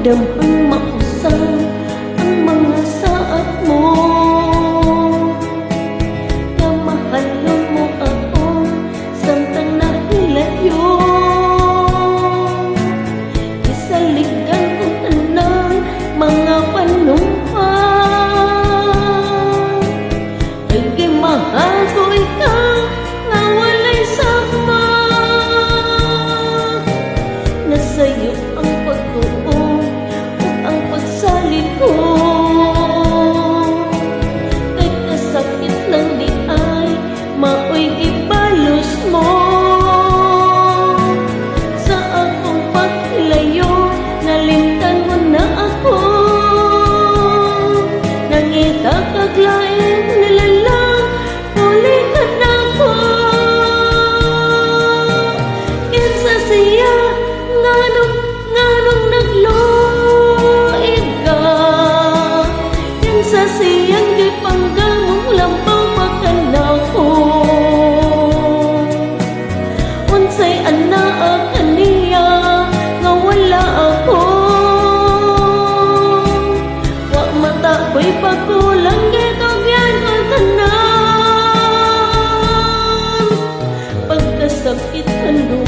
damhang mausap ang mga saad mo. Namahalon mo ako samtang nahilayo. Isaligan ko tanang mga panumpan. Kay mahal ko ikaw nga walay sama. Nasa'yo ang pagtuon at ang pagsalit ko. Kay kasakit lang di ay maoy ibalos mo. Sa akong paglayo nalimtan mo na ako. Nangita kaglaing nilalang ulitan ako. Kinsa siya nganong nagluig ka. Kinsa siyang gipangganong lampaw makanako. Unsay anaa kaniya nga wala ako. Wa mata ko'y pagkulang gitugyan ko tanan. Pagkasakit hando